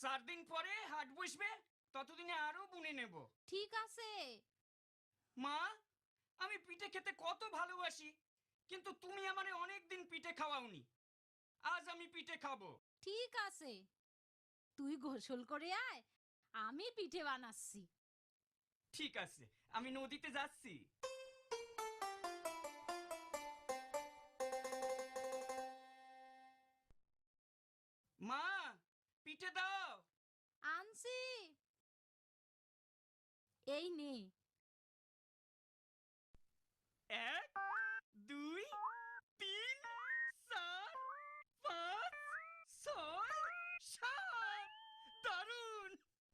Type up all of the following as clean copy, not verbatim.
4 দিন পরে হাট বসবে, ততদিনে আরো বুনে নেব। ঠিক আছে। মা, আমি পিঠে খেতে কত ভালোবাসি, কিন্তু তুমি আমারে অনেক দিন পিঠে খাওয়াওনি। আজ আমি পিঠে খাবো। ঠিক আছে, তুই গোসল করে আয়, আমি পিঠে বানাচ্ছি। ঠিক আছে, আমি নদীতে যাচ্ছি। মা, পিঠে দাও। আনছি, এই নে। 1 2 3 4 5 6 7। দারুন!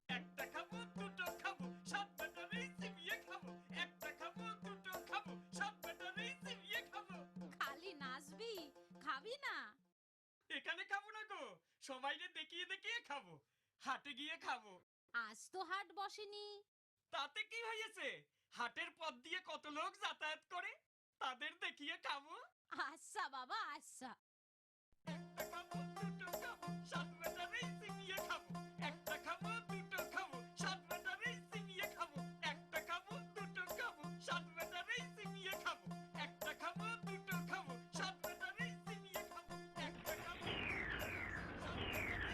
একটা খাবো, দুটো খাবো, 7 ব্যাটারি চিবিয়ে খাবো। একটা খাবো, দুটো খাবো, 7 ব্যাটারি চিবিয়ে খাবো। খালি নাচবি, খাবি না? এখানে খাবো না গো, সবাইকে দেখিয়ে দেখিয়ে খাবো। হাটে গিয়ে খাবো। আজ তো হাট বসেনি। তাতে কি হয়েছে? হাটের পথ দিয়ে কত লোক যাতায়াত করে, তাদের দেখিয়ে খাবো। আচ্ছা বাবা, আচ্ছা। একটা খাবো, দুটো খাবো, 7 ব্যাটারি চিবিয়ে খাবো। একটা খাবো, দুটো খাবো, 7 ব্যাটারি চিবিয়ে খাবো। একটা খাবো, দুটো খাবো, 7 ব্যাটারি চিবিয়ে খাবো। একটা খাবো, দুটো খাবো, 7 ব্যাটারি চিবিয়ে খাবো। একটা খাবো, দুটো খাবো, 7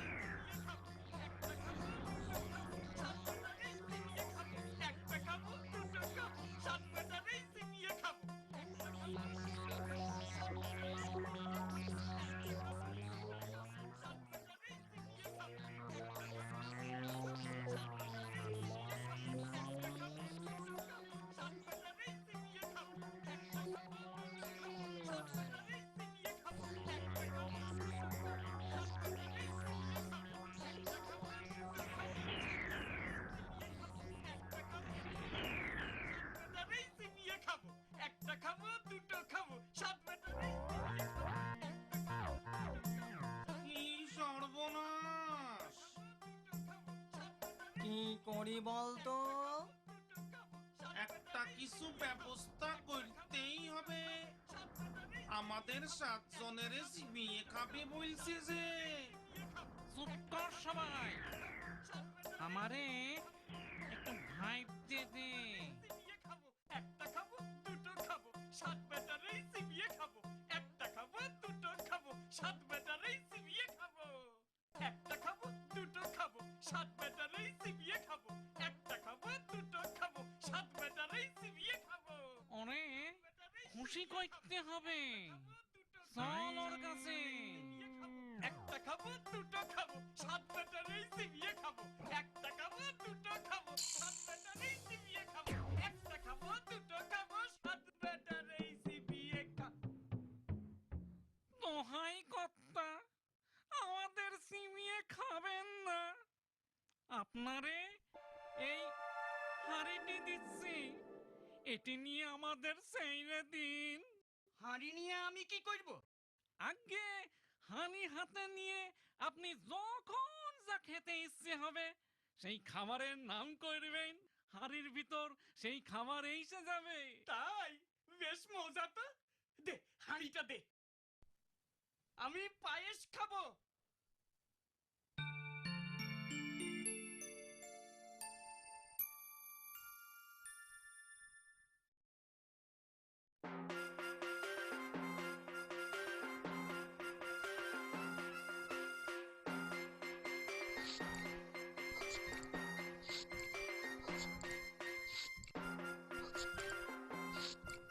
ব্যাটারি চিবিয়ে খাবো। একটা খাবো, দুটো খাবো, 7 ব্যাটারি চিবিয়ে খাবো। একটা খাবো, দুটো খাবো, 7 ব্যাটারি কি সর্বনাশ! কি করি বলতো? একটা কিছু ব্যবস্থা করতেই হবে। আমাদের 7 জনের চিবিয়ে খাবে বলছে যে। চুপ কর সবাই, আমারে একটু ভাইবতে দে। একটা খাবো, দুটো খাবো, 7 ব্যাটারি চিবিয়ে খাবো। একটা খাবো, দুটো খাবো, 7 ব্যাটারি চিবিয়ে খাবো। একটা খাবো, দুটো খাবো, 7 ব্যাটারি চিবিয়ে খাবো। একটা খাবো, দুটো খাবো, 7 ব্যাটারি চিবিয়ে খাবো। ওরে খুশি করতে হবে, চল ওর কাছে। একটা খাবো, দুটো খাবো, 7 ব্যাটারি চিবিয়ে খাবো। একটা খাবো, দুটো খাবো, 7 ব্যাটারি চিবিয়ে খাবো। একটা খাবো, দুটো খাবো, 7 ব্যাটারি চিবিয়ে খাবো। দোহাই কর্তা, আমাদের সিমিয়ে খাবেন না। আপনারে এই হাড়িটি দিচ্ছি, এটি নিয়ে আমাদের সেইরে দিন। হাঁড়ি নিয়ে আমি কি করব? আগে হানি হাতে নিয়ে আপনি যখন যা খেতে ইচ্ছে হবে সেই খাবারের নাম করবেন, হাড়ির ভিতর সেই খাবার এসে যাবে। তাই? বেশ মজা তো। দে, হাঁড়িটা দে। আমি পায়েস খাবো।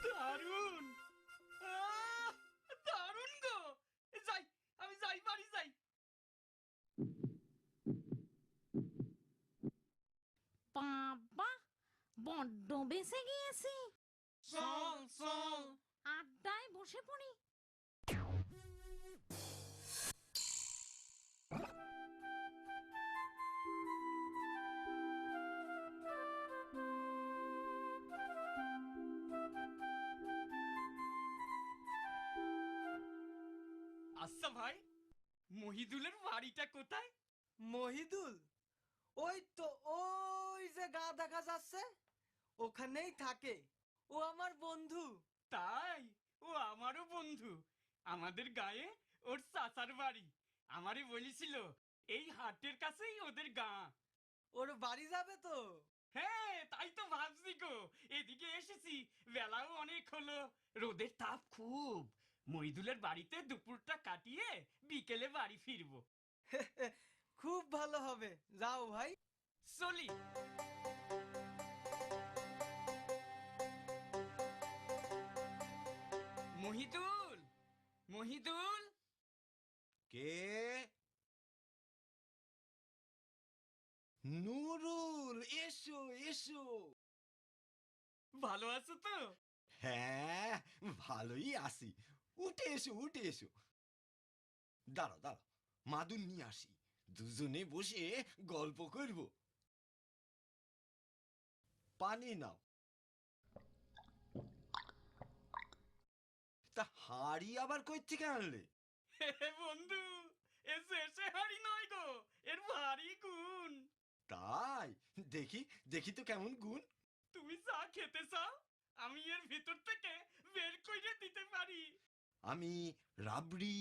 দারুণ! আহ! দারুণ গো! যাই, আমি যাই, বাড়ি যাই। বাবা, বড্ড বেঁচে গিয়েছি। চল চল। আড্ডায় বসে পড়ি। আচ্ছা ভাই, মহিদুলের বাড়িটা কোথায়? মহিদুল? ওই তো, ওই যে গা দেখা যাচ্ছে, ওখানেই থাকে। ও আমার বন্ধু। তাই? ও আমারও বন্ধু। আমাদের গায়ে ওর চাচার বাড়ি। আমারই বলেছিল এই হাটের কাছেই ওদের গাঁ। ওর বাড়ি যাবে তো? হ্যাঁ, তাই তো ভাবছি গো। এদিকে এসেছি, বেলাও অনেক হলো, রোদের তাপ খুব। মইদুলের বাড়িতে দুপুরটা কাটিয়ে বিকেলে বাড়ি ফিরবো। খুব ভালো হবে, যাও ভাই। চলি। মহিদুল, মহিদুল, কে? নুরুল, এসো এসো। ভালো আছো তো? হ্যাঁ, ভালোই আছি। উঠে এসো উঠে এসো। দাঁড়াও দাঁড়াও, মাদুর নিয়ে আসি, দুজনে বসে গল্প করব। পানি নাও। তা হাড়ি আবার কই থেকে আনলে? বন্ধু, এসে এসে হাড়ি নয় গো, এর ভারী গুণ। তাই? দেখি দেখি তো কেমন গুণ। তুমি চা খেতে চাও? আমি এর ভিতর থেকে বের করে দিতে পারি। আমি রাবড়ি,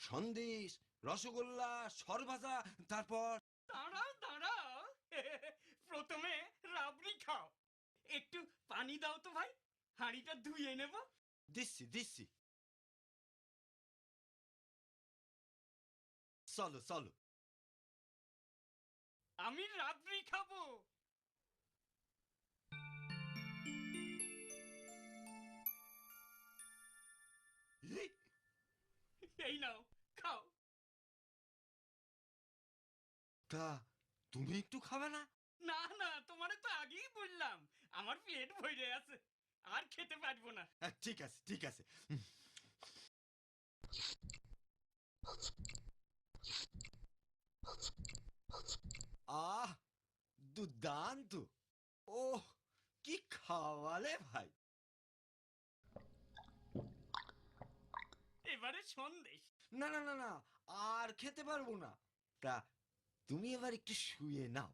সন্দেশ, রসগোল্লা, সরভাজা, তারপর দাঁড়াও দাঁড়াও, প্রথমে রাবড়ি খাও। একটু পানি দাও তো ভাই, হাঁড়িটা ধুয়ে নেব। দিচ্ছি দিচ্ছি। চলো চলো। আমি রাবড়ি খাবো। এই, এই নাও, খাও। তা তুমি একটু খাবে না? না না, তোমারে তো আগেই বললাম, আমার পেট ভরে আছে, আর খেতে পারবো না। ঠিক আছে ঠিক আছে। আহ, দুর্দান্ত। ওহ, কি খাওয়ালে ভাই। এবারে সন্দেশ। না না না না, আর খেতে পারবো না। তা তুমি এবার একটু শুয়ে নাও,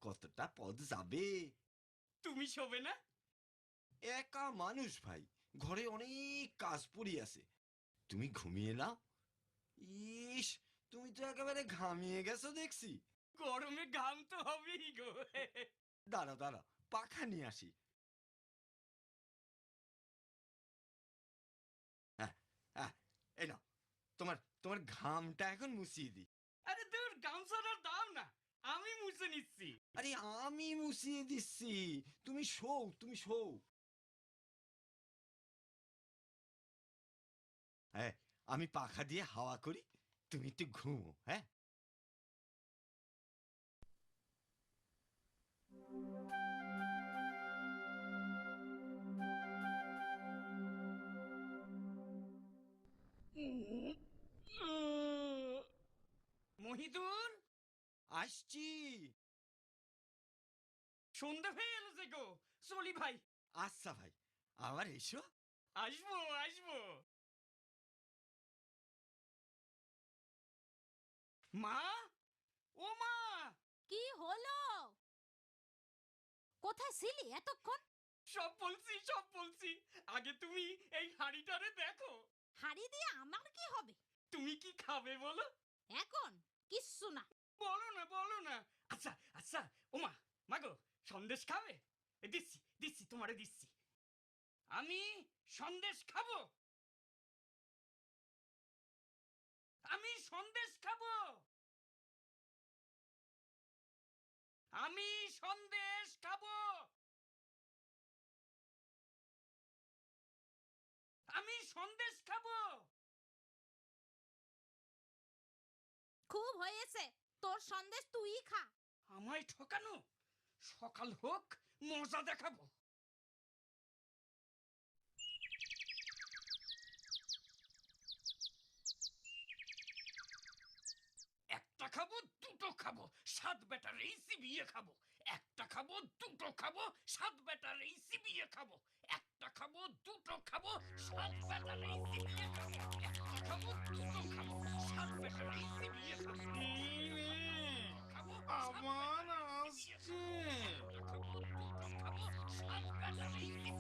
কতটা পথ যাবে। তুমি শোবে না? একা মানুষ ভাই, ঘরে অনেক কাজ পড়ে আছে। তুমি ঘুমিয়ে নাও। ইস, তুমি তো একেবারে ঘামিয়ে গেছো দেখছি। গরমে ঘাম তো হবেই গো। দাঁড়া দাঁড়া, পাখা নিয়ে আসি। হ্যাঁ হ্যাঁ, এই নাও, তোমার তোমার ঘামটা এখন মুছিয়ে দিই। আরে দূর, গামছাটা দাও না, আমি মুছে নিচ্ছি। আরে আমি মুছিয়ে দিচ্ছি, তুমি শোও তুমি শোও। হ্যাঁ, আমি পাখা দিয়ে হাওয়া করি, তুমি একটু ঘুমো। হ্যাঁ, মহিদুল, আসছি। সন্ধে হয়ে এলো যে গো, চলি ভাই। আচ্ছা ভাই, আবার এসো। আসবো আসবো। মা, ও মা, কি হলো? কোথায় ছিলি এতক্ষণ? সব বলছি সব বলছি। আগে তুমি এই হাঁড়িটারে দেখো। হাড়ি দিয়ে আমার কি হবে? তুমি কি খাবে বলো? এখন কিচ্ছু না। বলো না বলো না। আচ্ছা আচ্ছা, ও মা, মাগো, সন্দেশ খাবে? দিচ্ছি দিচ্ছি, তোমারে দিচ্ছি। আমি সন্দেশ খাবো, আমি সন্দেশ খাবো, আমি সন্দেশ খাবো, আমি সন্দেশ খাবো। খুব হয়েছে, তোর সন্দেশ তুই খা। আমায় ঠকানো, সকাল হোক, মজা দেখাবো। একটা খাবো দুটো খাবো, সাত বেটার এই চিবিয়ে খাবো। একটা খাবো দুটো খাবো, সাত বেটার এই চিবিয়ে খাবো। একটা খাবো দুটো খাবো, সাত বেটার এই চিবিয়ে খাবো। একটা খাবো দুটো খাবো, সাত বেটার এই চিবিয়ে খাবো। খাবো, আবার আসছে।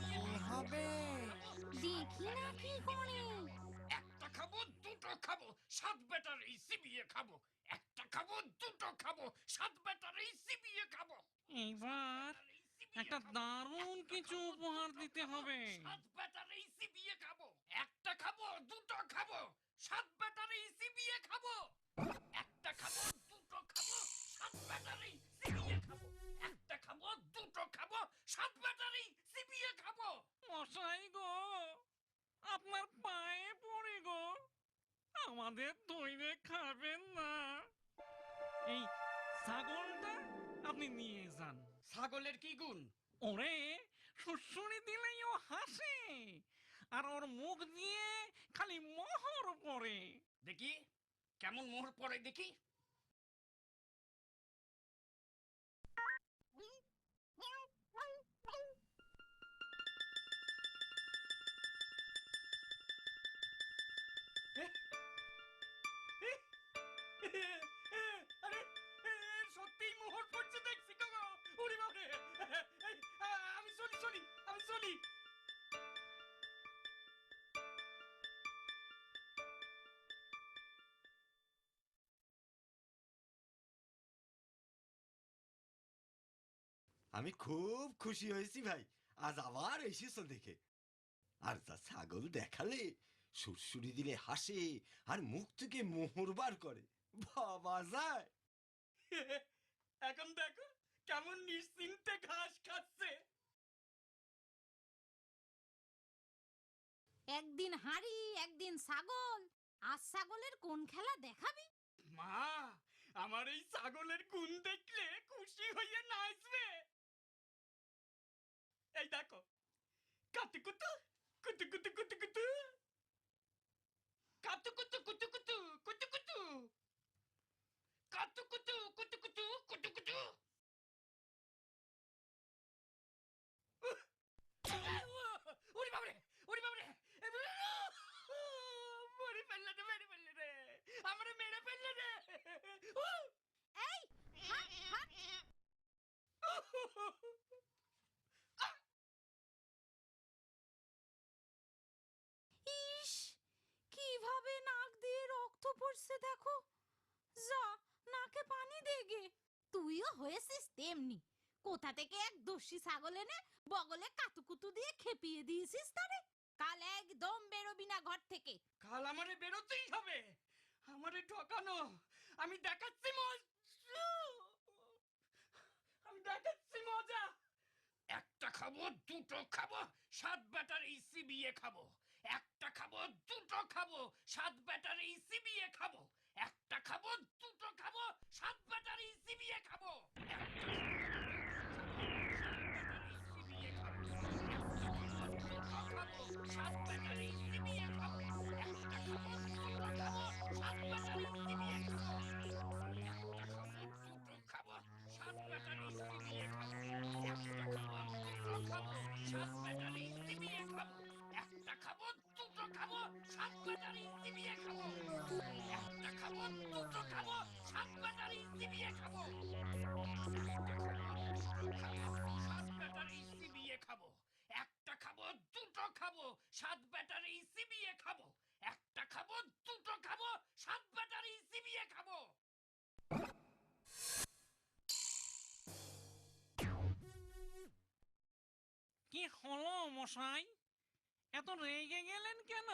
কি হবে? দেখি না কি করে। একটা খাবো দুটো খাবো, সাত বেটার এই চিবিয়ে খাবো। একটা খাবো খাবো দুটো খাবো সাত ব্যাটারি চিবিয়ে খাবো এইবার একটা দারুণ কিছু উপহার দিতে হবে। সাত ব্যাটারি চিবিয়ে খাবো একটা খাবো দুটো খাবো সাত ব্যাটারি চিবিয়ে খাবো একটা খাবো দুটো খাবো সাত ব্যাটারি চিবিয়ে খাবো একটা খাবো দুটো খাবো সাত ব্যাটারি চিবিয়ে খাবো মশাই গো, আপনার পায়ে পড়ে গো, আমাদের দইরে খাবেন না। এই ছাগলটা আপনি নিয়ে যান। ছাগলের কি গুণ ওরে সুড়সুড়ি দিলেই ও হাসে, আর ওর মুখ দিয়ে খালি মোহর পড়ে। দেখি কেমন মোহর পড়ে দেখি আরে সত্যি মোহর পড়ছে দেখছি গো ওরে বাবারে আমি চলি আমি খুব খুশি হয়েছি ভাই, আজ আবার এসেছো দেখে। আর তা ছাগল দেখালে সুরসুরি দিলে হাসে, আর মুখ থেকে মোহর বার করে, বাবা যায়। এখন দেখো কেমন নিশ্চিন্তে ঘাস খাচ্ছে একদিন হাঁড়ি একদিন ছাগল, আজ ছাগলের কোন খেলা দেখাবি? মা আমার এই ছাগলের গুণ দেখলে খুশি হয়ে নাচবে এই দেখো কাতু কুতু কুতু কুতু কুতু কুতু কাতু কুতু কুতু কুতু কুতু কুতু কাতু কুতু কুতু কুতু কুতু কুতু ওরে বাবারে মরে ফেললে রে আমারে মেরে ফেললে রে এই হাট হাট। ইস, কিভাবে নাক দিয়ে রক্ত পড়ছে দেখো। যা, নাকে পানি দে গে। তুইও হয়েছিস তেমনি, কোথা থেকে এক দস্যি ছাগল এনে বগলে কাতুকুতু দিয়ে খেপিয়ে দিয়েছিস তারে। কাল একদম বেরোবি না ঘর থেকে। কাল আমারে বেরোতেই হবে আমারে ঠকানো আমি দেখাচ্ছি মজা একটা খাবো দুটো খাবো সাত ব্যাটারি চিবিয়ে খাবো একটা খাবো দুটো খাবো সাত ব্যাটারি চিবিয়ে খাবো একটা খাবো দুটো খাবো সাত ব্যাটারি চিবিয়ে খাবো সাত ব্যাটারি চিবিয়ে খাবো একটা খাবো দুটো খাবো সাত ব্যাটারি চিবিয়ে খাবো একটা খাবো দুটো খাবো সাত ব্যাটারি চিবিয়ে খাবো একটা খাবো দুটো খাবো সাত ব্যাটারি চিবিয়ে খাবো একটা খাবো দুটো খাবো সাত ব্যাটারি চিবিয়ে খাবো একটা খাবো দুটো খাবো সাত ব্যাটারি চিবিয়ে খাবো সাত ব্যাটারি চিবিয়ে খাবো একটা খাবো দুটো খাবো সাত ব্যাটারি চিবিয়ে খাবো একটা খাবো দুটো খাবো সাত ব্যাটারি চিবিয়ে খাবো কি হলো মশাই, এত রেগে গেলেন কেন?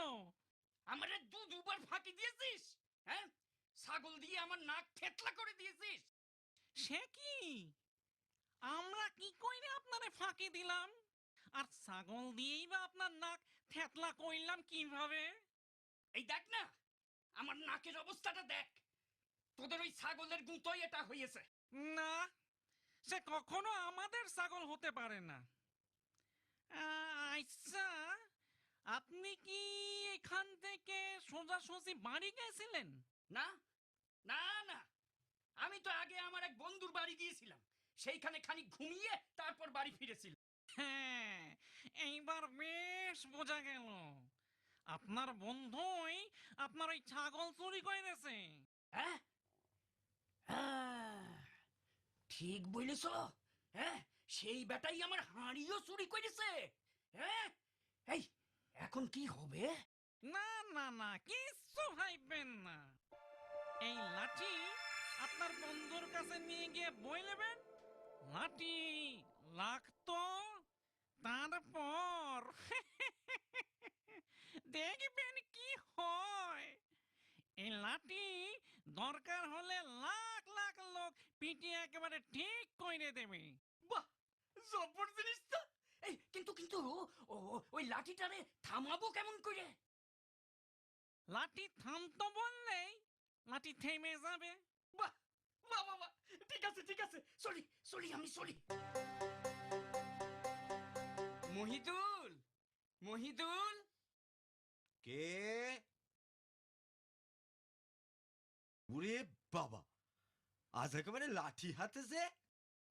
আমারে দুবার ফাঁকি দিয়েছিস হ্যাঁ ছাগল দিয়ে আমার নাক থেতলা করে দিয়েছিস সে কি, আমরা কি কইরে আপনারে ফাঁকি দিলাম? আর ছাগল দিয়েই বা আপনার নাক থেতলা কইলাম কিভাবে? এই দেখ না আমার নাকের অবস্থাটা দেখ তোদের ওই ছাগলের গুঁতোই এটা হয়েছে না, সে কখনো আমাদের ছাগল হতে পারে না। আচ্ছা, আপনি কি এখান থেকে সোজাসুজি বাড়ি গেছিলেন? না না না আমি তো আগে আমার এক বন্ধুর বাড়ি গিয়েছিলাম সেইখানে খানিক ঘুমিয়ে তারপর বাড়ি ফিরেছিলাম হ্যাঁ, এইবার বেশ বোঝা গেল আপনার বন্ধুই আপনার ওই ছাগল চুরি করেছে। হ্যাঁ ঠিক বলেছ হ্যাঁ সেই বেটাই আমার হাঁড়িও চুরি করেছে হ্যাঁ এই এখন কি হবে না না না, কিচ্ছু ভাববেন না। এই লাঠি আপনার বন্ধুর কাছে নিয়ে গিয়ে বই নেবেন লাঠি লাগতো তারপর দেখবেন কি হয়। এই লাঠি দরকার হলে লাখ লাখ লোক পিটিয়ে একেবারে ঠিক করে দেবে। বাহ, জব্বর জিনিস তো। এই কিন্তু কিন্তু ওই লাঠিটারে থামাবো কেমন করে? লাঠি থামতো বললেই লাঠি থেমে যাবে। বাহ বাহ বাহ বাহ, ঠিক আছে ঠিক আছে, সরি সরি, আমি সরি। মহিদুল, মহিদুল, কে? ওরে বাবা, আজ একেবারে লাঠি হাতে যে।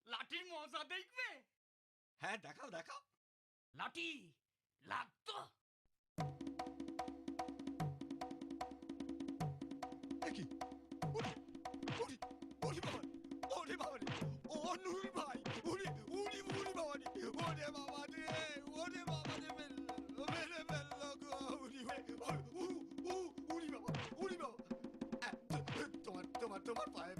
লাঠির মজা দেখবে? হ্যাঁ দেখাও দেখাও। লাঠি লাগতো। দেখি ওরে ওরে ওরে বাবা, ওরে বাবা রে, ও নুরুল ভাই, ওরে ওরে ওরে বাবা রে, ওরে বাবা রে, ওরে বাবা রে, মেরে ফেললো গো, ওরে ওরে বাবা, ওরে বাবা। তোমার তোমার তোমার পায়ে